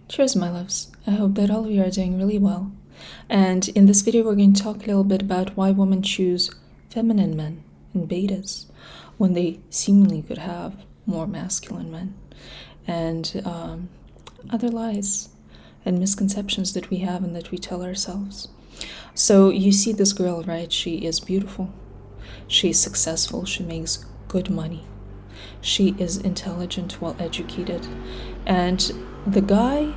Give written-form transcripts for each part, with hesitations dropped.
Cheers, my loves. I hope that all of you are doing really well. And in this video, we're going to talk a little bit about why women choose feminine men and betas when they seemingly could have more masculine men, and other lies and misconceptions that we have and that we tell ourselves. So you see this girl, right? She is beautiful. She's successful. She makes good money. She is intelligent, well educated, and the guy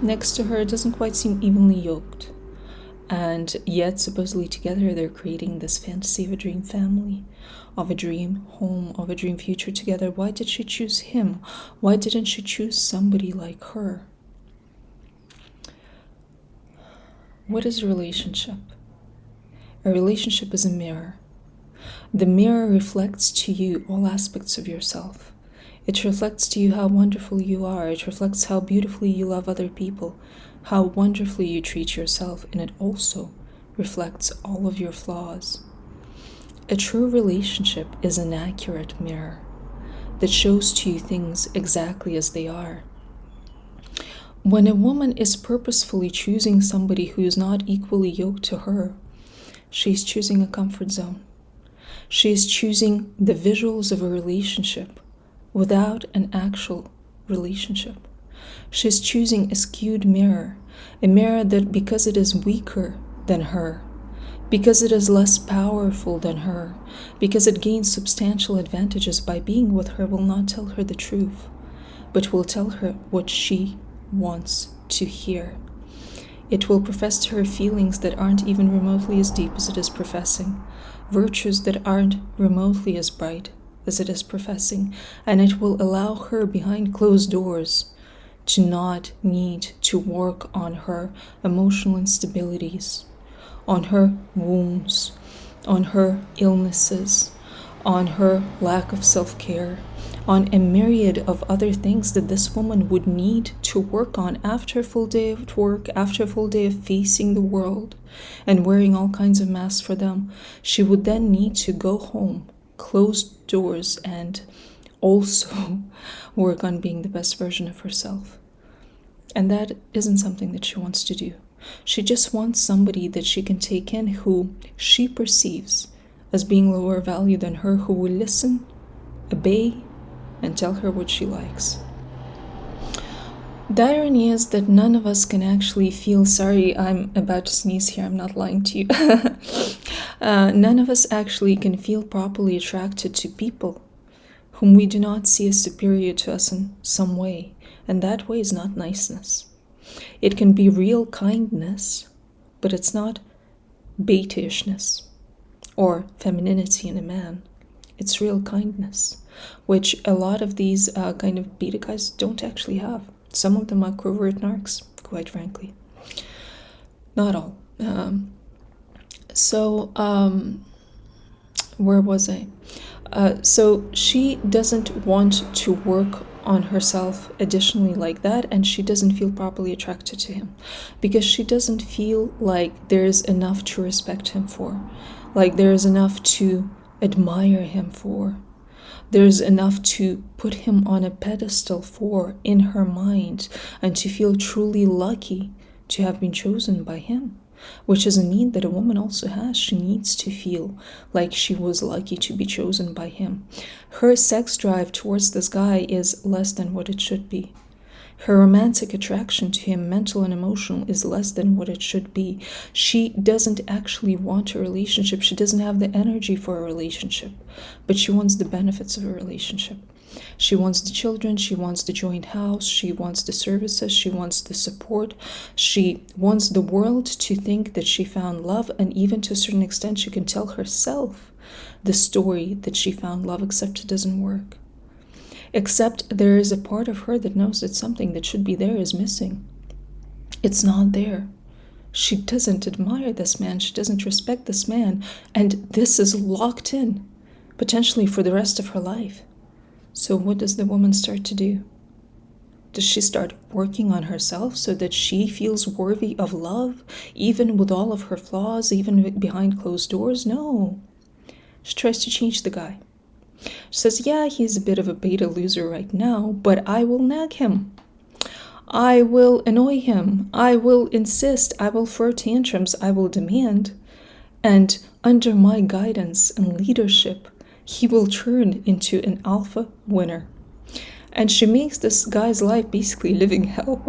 next to her doesn't quite seem evenly yoked. And yet, supposedly together, they're creating this fantasy of a dream family, of a dream home, of a dream future together. Why did she choose him? Why didn't she choose somebody like her? What is a relationship? A relationship is a mirror. The mirror reflects to you all aspects of yourself. It reflects to you how wonderful you are. It reflects how beautifully you love other people, how wonderfully you treat yourself, and it also reflects all of your flaws. A true relationship is an accurate mirror that shows to you things exactly as they are. When a woman is purposefully choosing somebody who is not equally yoked to her, she's choosing a comfort zone. She is choosing the visuals of a relationship without an actual relationship. She's choosing a skewed mirror, a mirror that, because it is weaker than her, because it is less powerful than her, because it gains substantial advantages by being with her, will not tell her the truth, but will tell her what she wants to hear. It will profess to her feelings that aren't even remotely as deep as it is professing, virtues that aren't remotely as bright as it is professing, and it will allow her behind closed doors to not need to work on her emotional instabilities, on her wounds, on her illnesses, on her lack of self-care, on a myriad of other things that this woman would need to work on after a full day of work, after a full day of facing the world and wearing all kinds of masks for them. She would then need to go home, close doors, and also work on being the best version of herself. And that isn't something that she wants to do. She just wants somebody that she can take in who she perceives as being lower value than her, who will listen, obey, and tell her what she likes. The irony is that none of us can actually feel sorry. I'm about to sneeze here, I'm not lying to you. None of us actually can feel properly attracted to people whom we do not see as superior to us in some way, and that way is not niceness. It can be real kindness, but it's not baitishness or femininity in a man. It's real kindness, which a lot of these kind of beta guys don't actually have. Some of them are covert narcs, quite frankly. Not all. Where was I? So she doesn't want to work on herself additionally like that, and she doesn't feel properly attracted to him because she doesn't feel like there's enough to respect him for, like there's enough to admire him for, there's enough to put him on a pedestal for in her mind, and to feel truly lucky to have been chosen by him. Which is a need that a woman also has. She needs to feel like she was lucky to be chosen by him. Her sex drive towards this guy is less than what it should be. Her romantic attraction to him, mental and emotional, is less than what it should be. She doesn't actually want a relationship. She doesn't have the energy for a relationship, but she wants the benefits of a relationship. She wants the children, she wants the joint house, she wants the services, she wants the support, she wants the world to think that she found love, and even to a certain extent she can tell herself the story that she found love, except it doesn't work. Except there is a part of her that knows that something that should be there is missing. It's not there. She doesn't admire this man, she doesn't respect this man, and this is locked in, potentially for the rest of her life. So what does the woman start to do? Does she start working on herself so that she feels worthy of love, even with all of her flaws, even behind closed doors? No. She tries to change the guy. She says, yeah, he's a bit of a beta loser right now, but I will nag him. I will annoy him. I will insist. I will throw tantrums. I will demand. And under my guidance and leadership, he will turn into an alpha winner. And she makes this guy's life basically living hell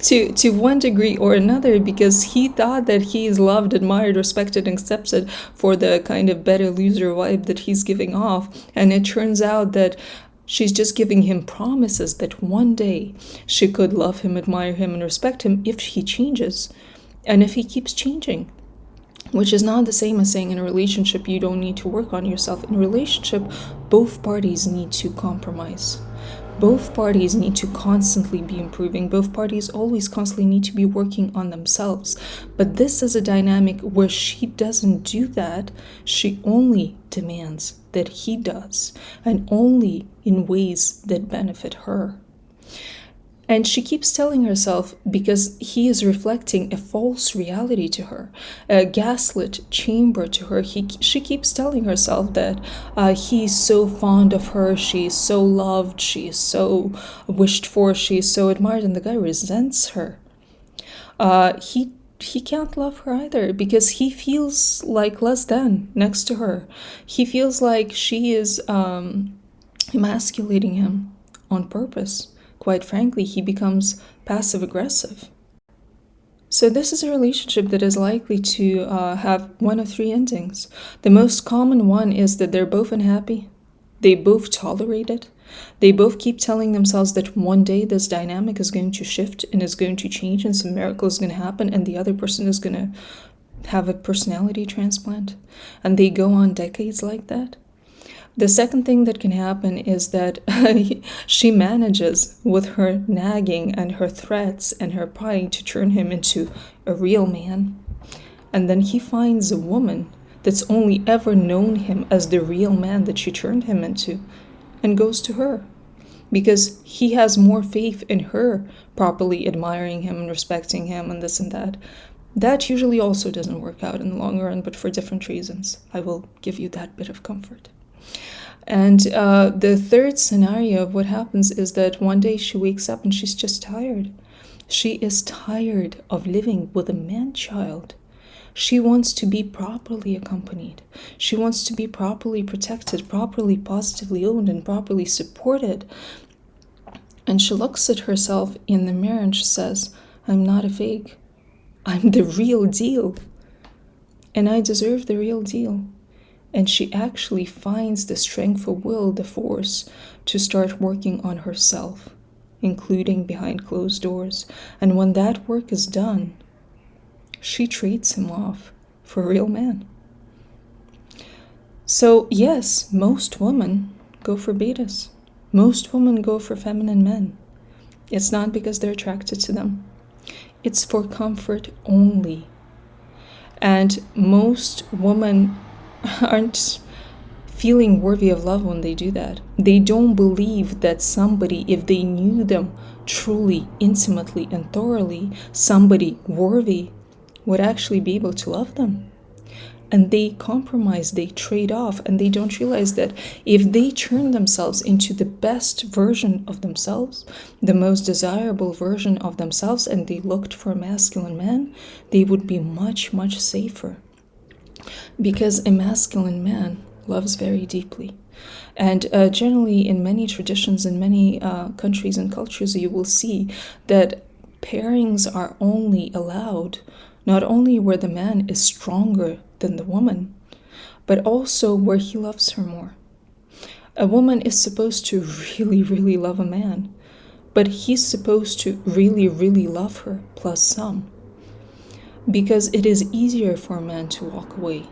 to one degree or another, because he thought that he is loved, admired, respected, and accepted for the kind of better loser vibe that he's giving off. And it turns out that she's just giving him promises that one day she could love him, admire him, and respect him if he changes, and if he keeps changing. Which is not the same as saying in a relationship you don't need to work on yourself. In a relationship, both parties need to compromise. Both parties need to constantly be improving. Both parties always constantly need to be working on themselves. But this is a dynamic where she doesn't do that. She only demands that he does, and only in ways that benefit her. And she keeps telling herself, because he is reflecting a false reality to her, a gaslit chamber to her, she keeps telling herself that he's so fond of her, she's so loved, she's so wished for, she's so admired, and the guy resents her. He can't love her either, because he feels like less than next to her. He feels like she is emasculating him on purpose. Quite frankly, he becomes passive-aggressive. So this is a relationship that is likely to have one of three endings. The most common one is that they're both unhappy. They both tolerate it. They both keep telling themselves that one day this dynamic is going to shift and is going to change and some miracle is going to happen and the other person is going to have a personality transplant. And they go on decades like that. The second thing that can happen is that she manages, with her nagging and her threats and her prying, to turn him into a real man. And then he finds a woman that's only ever known him as the real man that she turned him into, and goes to her, because he has more faith in her properly admiring him and respecting him and this and that. That usually also doesn't work out in the long run, but for different reasons. I will give you that bit of comfort. And the third scenario of what happens is that one day she wakes up and she's just tired. She is tired of living with a man-child. She wants to be properly accompanied. She wants to be properly protected, properly positively owned, and properly supported. And she looks at herself in the mirror and she says, I'm not a fake. I'm the real deal. And I deserve the real deal. And she actually finds the strength of will, the force, to start working on herself, including behind closed doors. And when that work is done, she trades him off for a real man. So yes, most women go for betas. Most women go for feminine men. It's not because they're attracted to them. It's for comfort only. And most women aren't feeling worthy of love when they do that. They don't believe that somebody, if they knew them truly, intimately, and thoroughly, somebody worthy would actually be able to love them. And they compromise, they trade off, and they don't realize that if they turn themselves into the best version of themselves, the most desirable version of themselves, and they looked for a masculine man, they would be much, much safer. Because a masculine man loves very deeply. And generally in many traditions, in many countries and cultures, you will see that pairings are only allowed not only where the man is stronger than the woman, but also where he loves her more. A woman is supposed to really, really love a man, but he's supposed to really, really love her plus some. Because it is easier for a man to walk away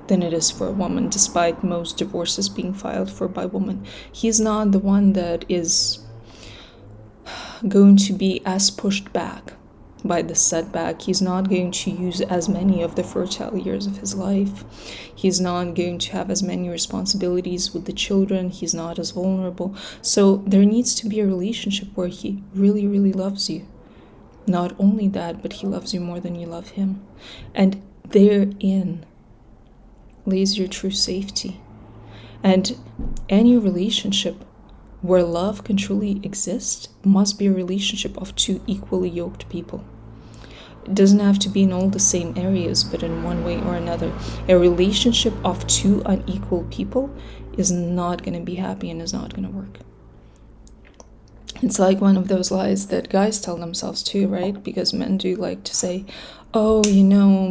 than it is for a woman, despite most divorces being filed for by women. He's not the one that is going to be as pushed back by the setback. He's not going to use as many of the fertile years of his life. He's not going to have as many responsibilities with the children. He's not as vulnerable. So there needs to be a relationship where he really, really loves you. Not only that, but he loves you more than you love him. And therein lays your true safety. And any relationship Where love can truly exist must be a relationship of two equally yoked people. It doesn't have to be in all the same areas, but in one way or another. A relationship of two unequal people is not going to be happy and is not going to work. It's like one of those lies that guys tell themselves too, right? Because men do like to say, oh,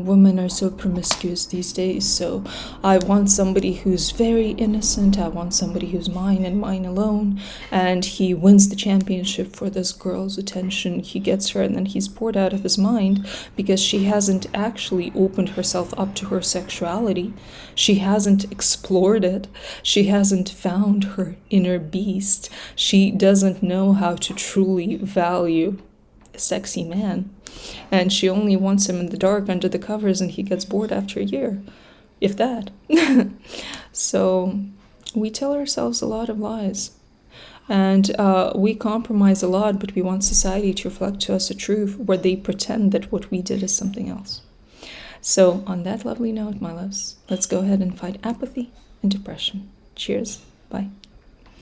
women are so promiscuous these days, so I want somebody who's very innocent, I want somebody who's mine and mine alone, and he wins the championship for this girl's attention, he gets her, and then he's bored out of his mind because she hasn't actually opened herself up to her sexuality, she hasn't explored it, she hasn't found her inner beast, she doesn't know how to truly value a sexy man. And she only wants him in the dark under the covers, and he gets bored after a year, if that. So we tell ourselves a lot of lies, and we compromise a lot, but we want society to reflect to us a truth where they pretend that what we did is something else. So on that lovely note, my loves, let's go ahead and fight apathy and depression. Cheers. Bye.